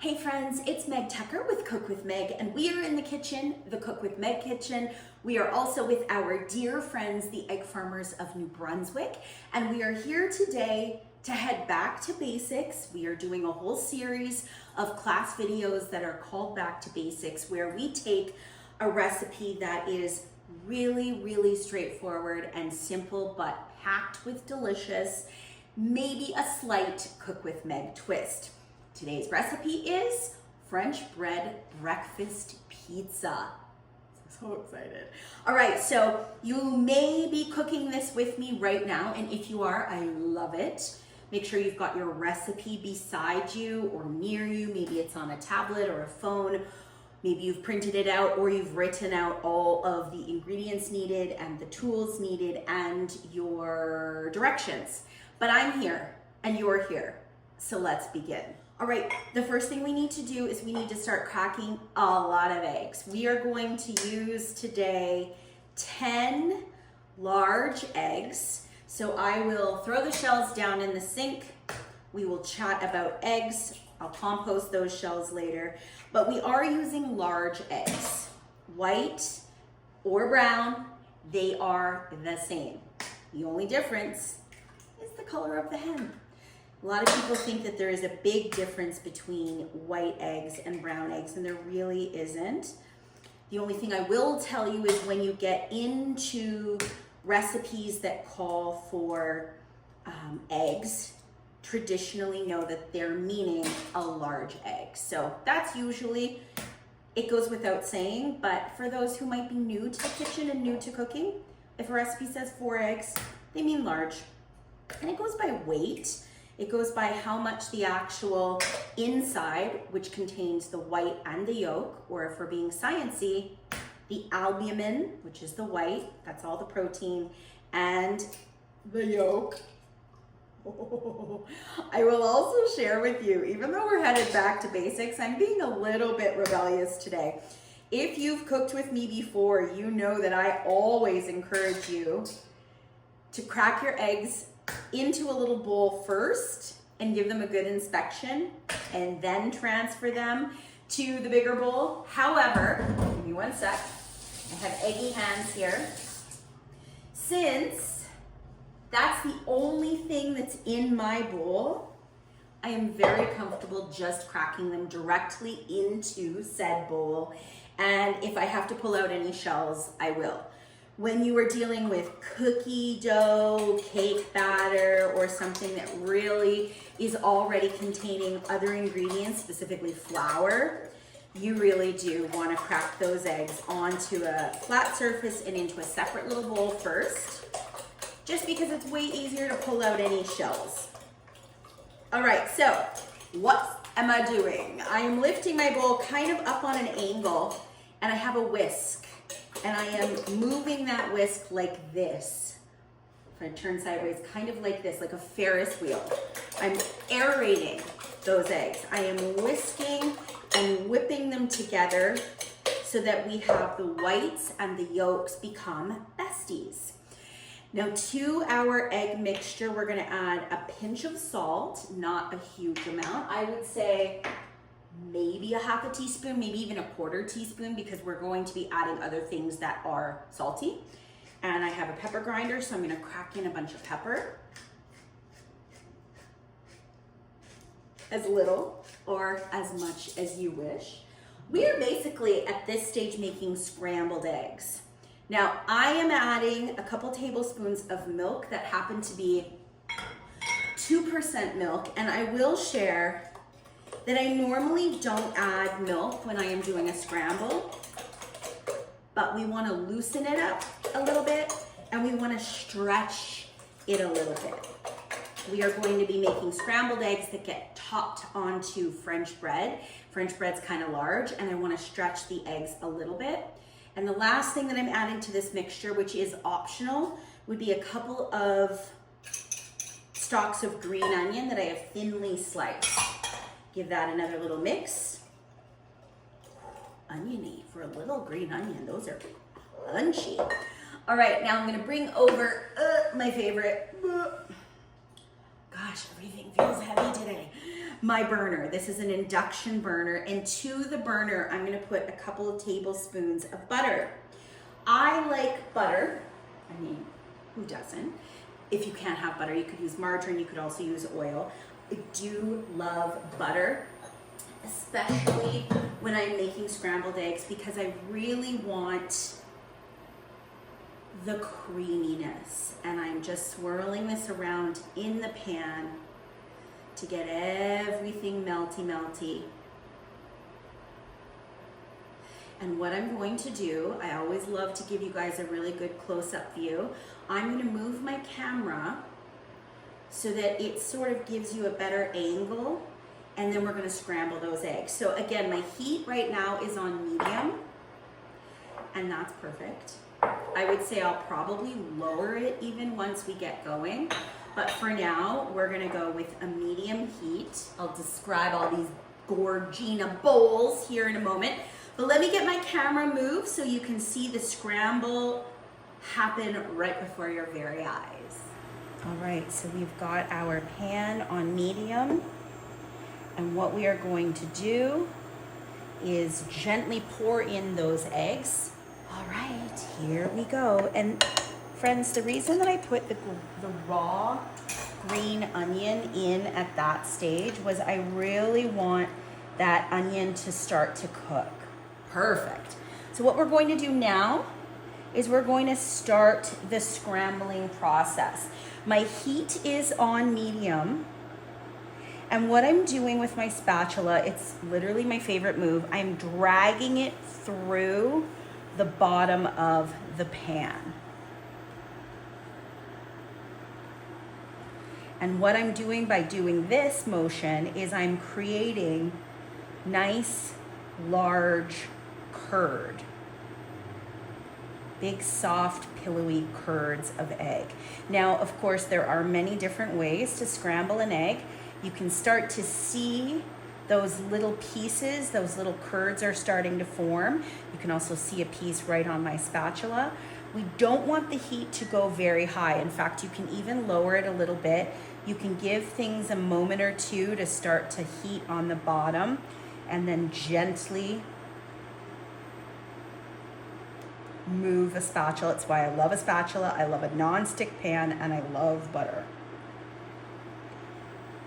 Hey friends, it's Meg Tucker with Cook with Meg, and we are in the kitchen, the Cook with Meg kitchen. We are also with our dear friends, the egg farmers of New Brunswick, and we are here today to head back to basics. We are doing a whole series of class videos that are called Back to Basics, where we take a recipe that is really straightforward and simple, but packed with delicious, maybe a slight Cook with Meg twist. Today's recipe is French bread breakfast pizza. So excited. All right, so you may be cooking this with me right now, and if you are, I love it. Make sure you've got your recipe beside you or near you. Maybe it's on a tablet or a phone. Maybe you've printed it out or you've written out all of the ingredients needed and the tools needed and your directions. But I'm here and you're here, so let's begin. All right, the first thing we need to do is we need to start cracking a lot of eggs. We are going to use today 10 large eggs. So I will throw the shells down in the sink. We will chat about eggs. I'll compost those shells later, but we are using large eggs. White or brown, they are the same. The only difference is the color of the hen. A lot of people think that there is a big difference between white eggs and brown eggs, and there really isn't. The only thing I will tell you is when you get into recipes that call for eggs, traditionally know that they're meaning a large egg. So that's usually, it goes without saying, but for those who might be new to the kitchen and new to cooking, if a recipe says 4 eggs, they mean large. And it goes by weight. It goes by how much the actual inside, which contains the white and the yolk, or if we're being sciencey, the albumin, which is the white, that's all the protein, and the yolk. Oh, I will also share with you, even though we're headed back to basics, I'm being a little bit rebellious today. If you've cooked with me before, you know that I always encourage you to crack your eggs into a little bowl first and give them a good inspection and then transfer them to the bigger bowl. However, give me one sec. I have eggy hands here. Since that's the only thing that's in my bowl, I am very comfortable just cracking them directly into said bowl. And if I have to pull out any shells, I will. When you are dealing with cookie dough, cake batter, or something that really is already containing other ingredients, specifically flour, you really do want to crack those eggs onto a flat surface and into a separate little bowl first, just because it's way easier to pull out any shells. All right, so what am I doing? I am lifting my bowl kind of up on an angle, and I have a whisk. And I am moving that whisk like this. If I turn sideways, kind of like this, like a Ferris wheel. I'm aerating those eggs. I am whisking and whipping them together so that we have the whites and the yolks become besties. Now to our egg mixture, we're gonna add a pinch of salt, not a huge amount. I would say maybe a half a teaspoon, maybe even a quarter teaspoon, because we're going to be adding other things that are salty. And I have a pepper grinder, so I'm gonna crack in a bunch of pepper. As little or as much as you wish. We are basically at this stage making scrambled eggs. Now I am adding a couple tablespoons of milk that happen to be 2% milk, and I will share that I normally don't add milk when I am doing a scramble, but we want to loosen it up a little bit and we want to stretch it a little bit. We are going to be making scrambled eggs that get topped onto French bread. French bread's kind of large, and I want to stretch the eggs a little bit. And the last thing that I'm adding to this mixture, which is optional, would be a couple of stalks of green onion that I have thinly sliced. Give that another little mix. Oniony for a little green onion. Those are punchy. All right, now I'm gonna bring over my favorite. Gosh, everything feels heavy today. my burner. This is an induction burner, and to the burner, I'm gonna put a couple of tablespoons of butter. I like butter. I mean, who doesn't? If you can't have butter, you could use margarine, you could also use oil. I do love butter, especially when I'm making scrambled eggs, because I really want the creaminess. And I'm just swirling this around in the pan to get everything melty. And what I'm going to do, I always love to give you guys a really good close-up view. I'm going to move my camera so that it sort of gives you a better angle, and then we're going to scramble those eggs. So again, my heat right now is on medium, and that's perfect. I would say I'll probably lower it even once we get going, but for now, we're going to go with a medium heat. I'll describe all these Gorgina bowls here in a moment. But let me get my camera moved so you can see the scramble happen right before your very eyes. All right, so we've got our pan on medium. And what we are going to do is gently pour in those eggs. All right, here we go. And friends, the reason that I put the raw green onion in at that stage was I really want that onion to start to cook. Perfect. So what we're going to do now is we're going to start the scrambling process. My heat is on medium, and what I'm doing with my spatula, it's literally my favorite move, I'm dragging it through the bottom of the pan. And what I'm doing by doing this motion is I'm creating nice, large curd. Big, soft, pillowy curds of egg. Now, of course, there are many different ways to scramble an egg. You can start to see those little pieces, those little curds are starting to form. You can also see a piece right on my spatula. We don't want the heat to go very high. In fact, you can even lower it a little bit. You can give things a moment or two to start to heat on the bottom, and then gently move a spatula. It's why I love a spatula, I love a non-stick pan, and I love butter.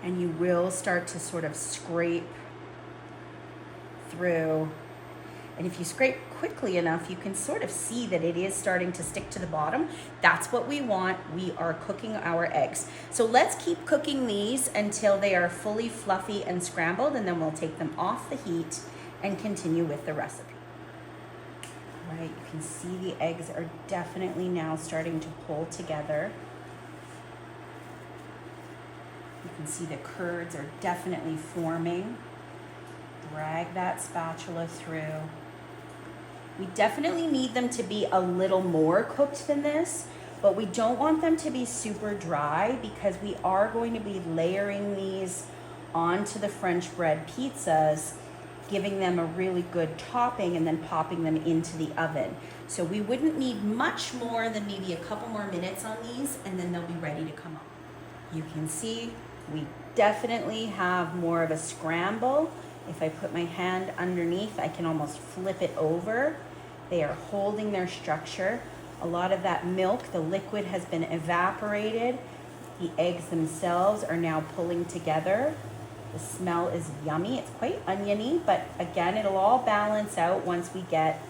And you will start to sort of scrape through. And if you scrape quickly enough, you can sort of see that it is starting to stick to the bottom. That's what we want. We are cooking our eggs. So let's keep cooking these until they are fully fluffy and scrambled, and then we'll take them off the heat and continue with the recipe. All right, you can see the eggs are definitely now starting to pull together. You can see the curds are definitely forming. Drag that spatula through. We definitely need them to be a little more cooked than this, but we don't want them to be super dry because we are going to be layering these onto the French bread pizzas, giving them a really good topping and then popping them into the oven. So we wouldn't need much more than maybe a couple more minutes on these, and then they'll be ready to come on. You can see we definitely have more of a scramble. If I put my hand underneath, I can almost flip it over. They are holding their structure. A lot of that milk, the liquid, has been evaporated. The eggs themselves are now pulling together. The smell is yummy. It's quite oniony, but again, it'll all balance out once we get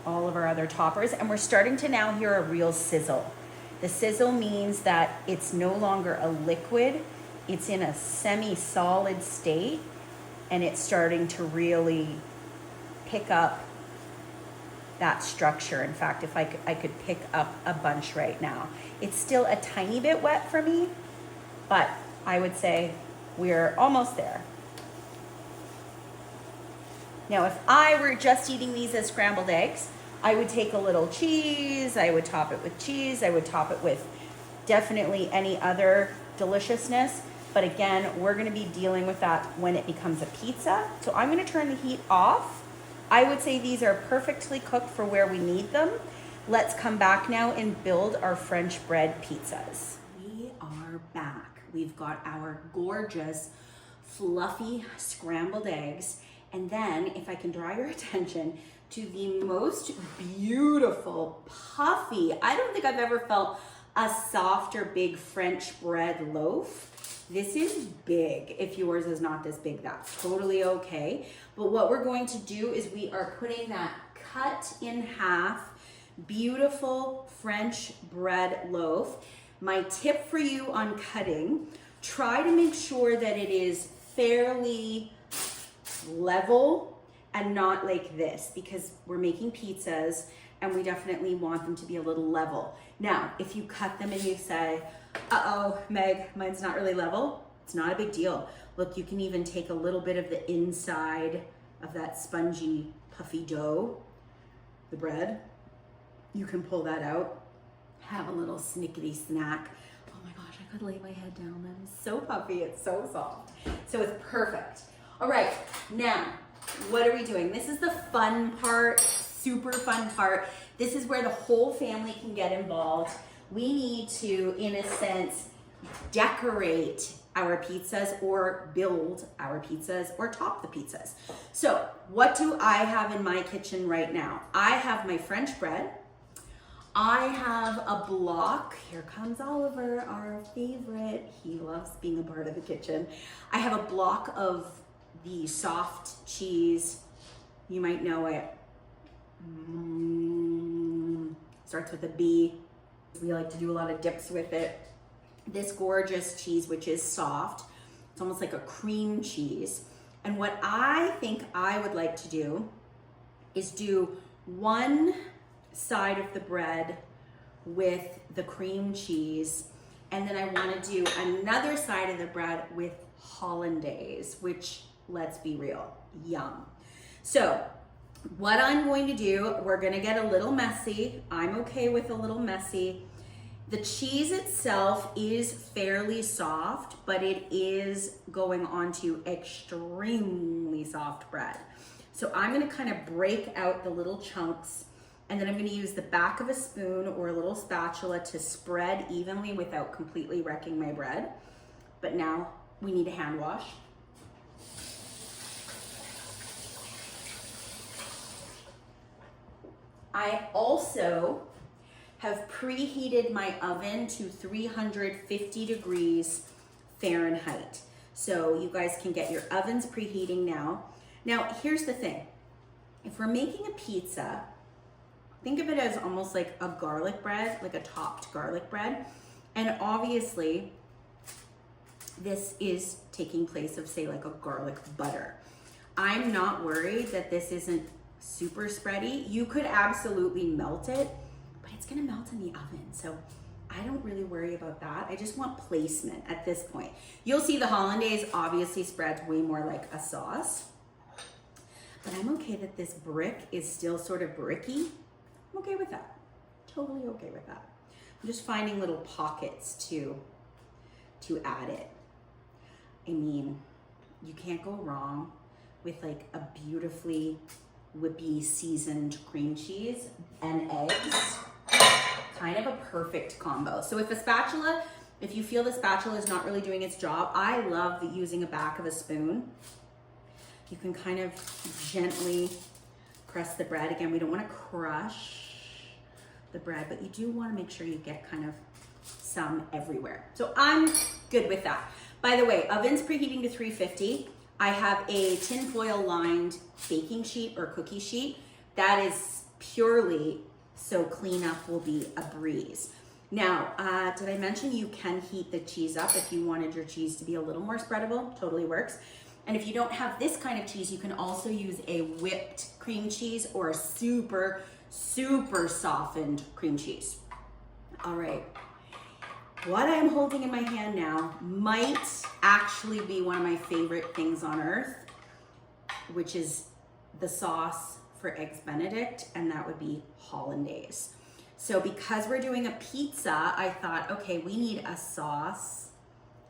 all of our other toppers. And we're starting to now hear a real sizzle. The sizzle means that it's no longer a liquid. It's in a semi-solid state, and it's starting to really pick up that structure. In fact, if I could pick up a bunch right now. It's still a tiny bit wet for me, but I would say we're almost there. Now, if I were just eating these as scrambled eggs, I would take a little cheese, I would top it with cheese, I would top it with definitely any other deliciousness. But again, we're gonna be dealing with that when it becomes a pizza. So I'm gonna turn the heat off. I would say these are perfectly cooked for where we need them. Let's come back now and build our French bread pizzas. We are back. We've got our gorgeous fluffy scrambled eggs. And then, if I can draw your attention to the most beautiful, puffy, I don't think I've ever felt a softer, big French bread loaf. This is big. If yours is not this big, that's totally okay. But what we're going to do is we are putting that cut in half, beautiful French bread loaf. My tip for you on cutting, try to make sure that it is fairly level and not like this, because we're making pizzas and we definitely want them to be a little level. Now, if you cut them and you say, uh-oh, Meg, mine's not really level, it's not a big deal. Look, you can even take a little bit of the inside of that spongy, puffy dough, the bread. You can pull that out, have a little snickety snack. Oh my gosh, I could lay my head down. That is so puffy, it's so soft. So it's perfect. All right, now, what are we doing? This is the fun part, super fun part. This is where the whole family can get involved. We need to, in a sense, decorate our pizzas or build our pizzas or top the pizzas. So what do I have in my kitchen right now? I have my French bread. I have a block. Here comes Oliver, our favorite. He loves being a part of the kitchen. I have a block of the soft cheese. You might know it. Starts with a B. We like to do a lot of dips with it. This gorgeous cheese, which is soft. It's almost like a cream cheese. And what I think I would like to do is do one side of the bread with the cream cheese, and then I want to do another side of the bread with hollandaise, which, let's be real, yum. So what I'm going to do, we're going to get a little messy. I'm okay with a little messy. The cheese itself is fairly soft, but it is going onto extremely soft bread. So I'm going to kind of break out the little chunks, and then I'm going to use the back of a spoon or a little spatula to spread evenly without completely wrecking my bread. But now we need a hand wash. I also have preheated my oven to 350 degrees Fahrenheit. So you guys can get your ovens preheating now. Now, here's the thing. If we're making a pizza, think of it as almost like a garlic bread, like a topped garlic bread. And obviously, this is taking place of, say, like a garlic butter. I'm not worried that this isn't super spready. You could absolutely melt it, but it's gonna melt in the oven. So I don't really worry about that. I just want placement at this point. You'll see the hollandaise obviously spreads way more like a sauce, but I'm okay that this brick is still sort of bricky. I'm okay with that. Totally okay with that. I'm just finding little pockets to add it. I mean, you can't go wrong with like a beautifully whippy seasoned cream cheese and eggs. Kind of a perfect combo. So if you feel the spatula is not really doing its job, I love using a back of a spoon. You can kind of gently press the bread. Again, we don't want to crush the bread, but you do want to make sure you get kind of some everywhere. So I'm good with that. By the way, oven's preheating to 350. I have a tinfoil lined baking sheet or cookie sheet. That is purely so cleanup will be a breeze. Now, did I mention you can heat the cheese up if you wanted your cheese to be a little more spreadable? Totally works. And if you don't have this kind of cheese, you can also use a whipped cream cheese or a super, super softened cream cheese. All right. What I'm holding in my hand now might actually be one of my favorite things on earth, which is the sauce for Eggs Benedict, and that would be hollandaise. So because we're doing a pizza, I thought, okay, we need a sauce.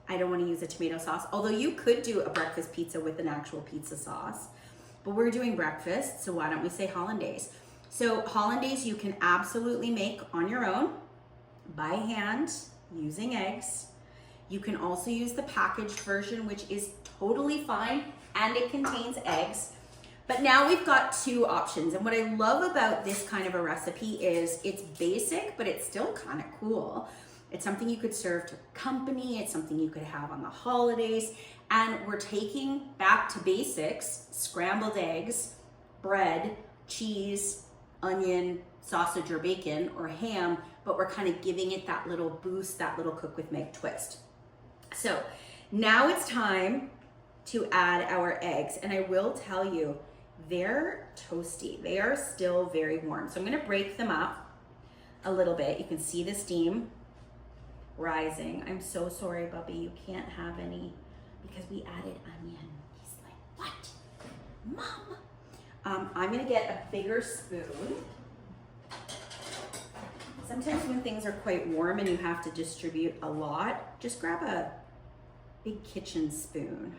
I don't want to use a tomato sauce, although you could do a breakfast pizza with an actual pizza sauce, but we're doing breakfast, so why don't we say hollandaise? So hollandaise you can absolutely make on your own by hand, using eggs. You can also use the packaged version, which is totally fine, and it contains eggs. But now we've got two options. And what I love about this kind of a recipe is it's basic, but it's still kind of cool. It's something you could serve to company. It's something you could have on the holidays. And we're taking back to basics, scrambled eggs, bread, cheese, onion, sausage or bacon or ham, but we're kind of giving it that little boost, that little Cook with Meg twist. So now it's time to add our eggs. And I will tell you, they're toasty. They are still very warm. So I'm gonna break them up a little bit. You can see the steam rising. I'm so sorry, Bubby, you can't have any because we added onion. He's like, what? Mom? I'm gonna get a bigger spoon. Sometimes when things are quite warm and you have to distribute a lot, just grab a big kitchen spoon.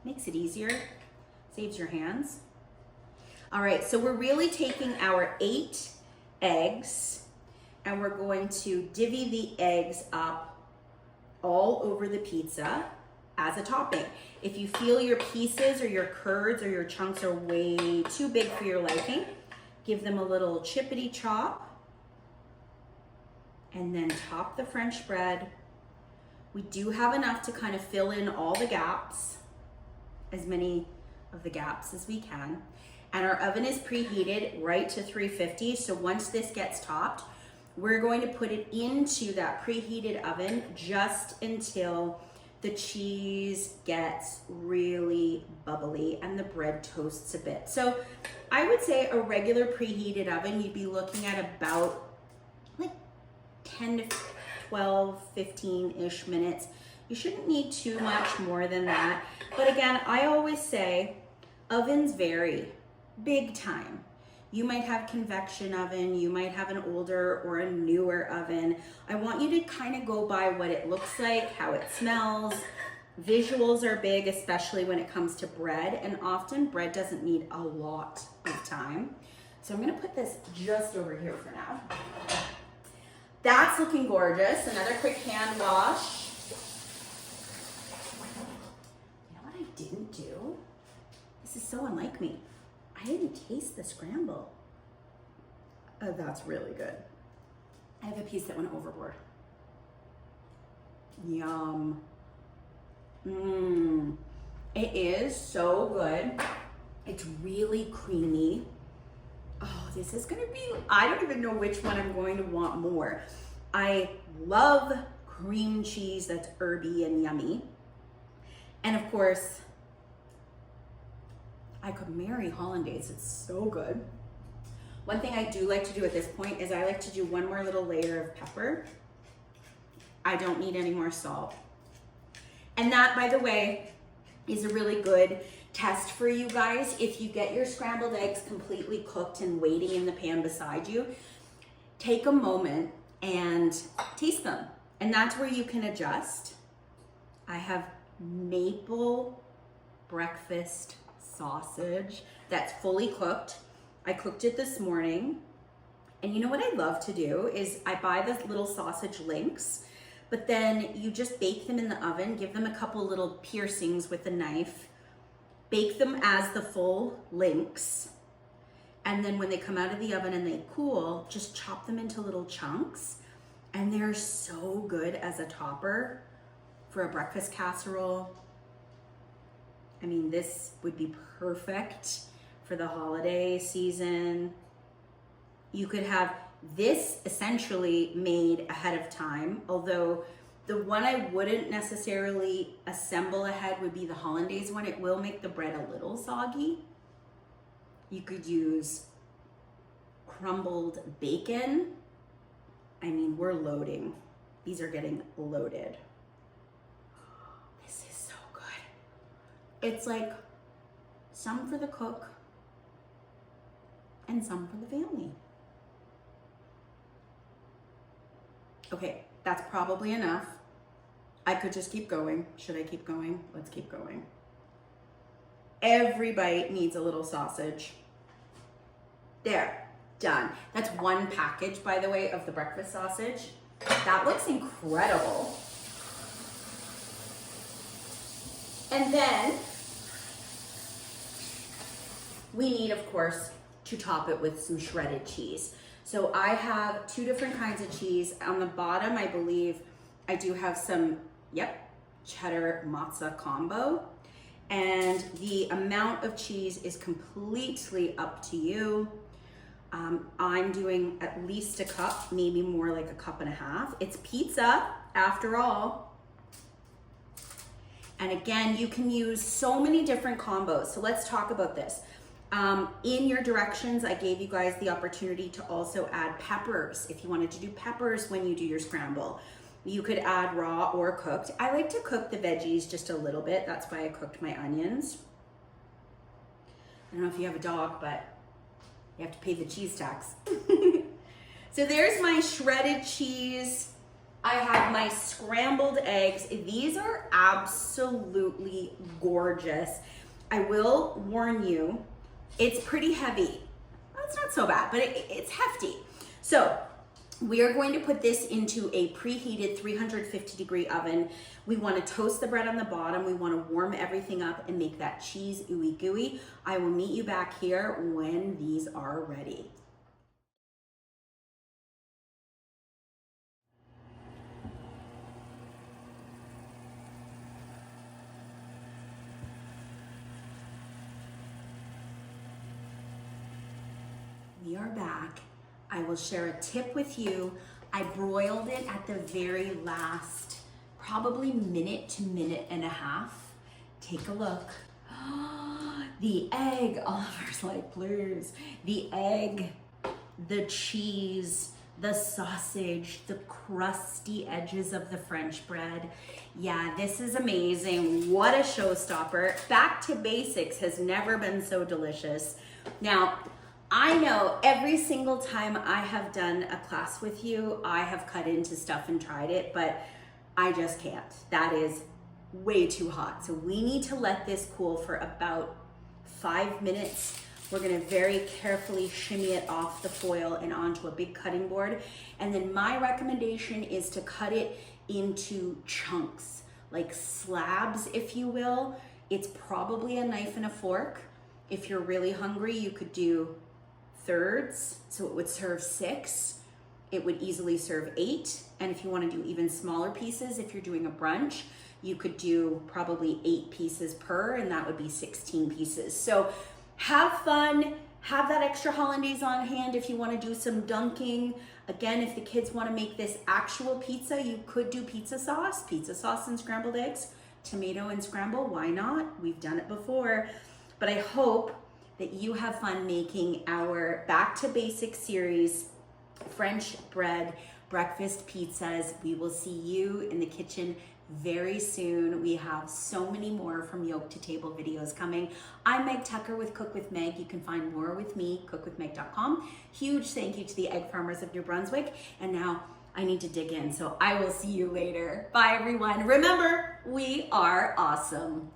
Makes it easier, saves your hands. All right, so we're really taking our 8 eggs and we're going to divvy the eggs up all over the pizza as a topping. If you feel your pieces or your curds or your chunks are way too big for your liking, give them a little chippity chop and then top the French bread. We do have enough to kind of fill in all the gaps, as many of the gaps as we can. And our oven is preheated right to 350. So once this gets topped, we're going to put it into that preheated oven just until the cheese gets really bubbly and the bread toasts a bit. So I would say a regular preheated oven, you'd be looking at about like 10 to 12, 15-ish minutes. You shouldn't need too much more than that. But again, I always say ovens vary big time. You might have convection oven, you might have an older or a newer oven. I want you to kind of go by what it looks like, how it smells. Visuals are big, especially when it comes to bread, and often bread doesn't need a lot of time. So I'm gonna put this just over here for now. That's looking gorgeous. Another quick hand wash. You know what I didn't do? This is so unlike me. I didn't taste the scramble. Oh, that's really good. I have a piece that went overboard. Yum. It is so good. It's really creamy. Oh, this is gonna be, I don't even know which one I'm going to want more. I love cream cheese that's herby and yummy. And of course, I could marry hollandaise, it's so good. One thing I do like to do at this point is I like to do one more little layer of pepper. I don't need any more salt. And that, by the way, is a really good test for you guys. If you get your scrambled eggs completely cooked and waiting in the pan beside you, take a moment and taste them. And that's where you can adjust. I have maple breakfast sausage that's fully cooked. I cooked it this morning. And you know what I love to do is I buy the little sausage links, but then you just bake them in the oven, give them a couple little piercings with a knife, bake them as the full links, and then when they come out of the oven and they cool, just chop them into little chunks. And they're so good as a topper for a breakfast casserole. I mean, this would be perfect for the holiday season. You could have this essentially made ahead of time, although the one I wouldn't necessarily assemble ahead would be the hollandaise one. It will make the bread a little soggy. You could use crumbled bacon. I mean, we're loading. These are getting loaded. This is so good. It's like some for the cook and some for the family. Okay, that's probably enough. I could just keep going. Should I keep going? Let's keep going. Every bite needs a little sausage. There, done. That's one package, by the way, of the breakfast sausage. That looks incredible. And then we need, of course, to top it with some shredded cheese. So I have 2 different kinds of cheese. On the bottom, I believe I do have some, cheddar mozza combo. And the amount of cheese is completely up to you. I'm doing at least a cup, maybe more like a cup and a half. It's pizza after all. And again, you can use so many different combos. So let's talk about this. In your directions, I gave you guys the opportunity to also add peppers. If you wanted to do peppers when you do your scramble, you could add raw or cooked. I like to cook the veggies just a little bit. That's why I cooked my onions. I don't know if you have a dog, but you have to pay the cheese tax. So there's my shredded cheese. I have my scrambled eggs. These are absolutely gorgeous. I will warn you, it's pretty heavy. Well, it's not so bad, but it's hefty. So we are going to put this into a preheated 350-degree oven. We want to toast the bread on the bottom. We want to warm everything up and make that cheese ooey gooey. I will meet you back here when these are ready. We are back. I will share a tip with you. I broiled it at the very last, probably minute to minute and a half. Take a look. The egg, Oliver's like, please. The egg, the cheese, the sausage, the crusty edges of the French bread. Yeah, this is amazing. What a showstopper. Back to basics has never been so delicious. Now, I know every single time I have done a class with you, I have cut into stuff and tried it, but I just can't. That is way too hot. So we need to let this cool for about 5 minutes. We're gonna very carefully shimmy it off the foil and onto a big cutting board. And then my recommendation is to cut it into chunks, like slabs, if you will. It's probably a knife and a fork. If you're really hungry, you could do thirds, so it would serve 6. It would easily serve 8. And if you want to do even smaller pieces, if you're doing a brunch, you could do probably 8 pieces per, and that would be 16 pieces. So have fun, have that extra hollandaise on hand if you want to do some dunking. Again, if the kids want to make this actual pizza, you could do pizza sauce and scrambled eggs, tomato and scramble, why not? We've done it before. But I hope that you have fun making our Back to Basics series, French bread breakfast pizzas. We will see you in the kitchen very soon. We have so many more From Yolk to Table videos coming. I'm Meg Tucker with Cook with Meg. You can find more with me, cookwithmeg.com. Huge thank you to the egg farmers of New Brunswick. And now I need to dig in, so I will see you later. Bye everyone. Remember, we are awesome.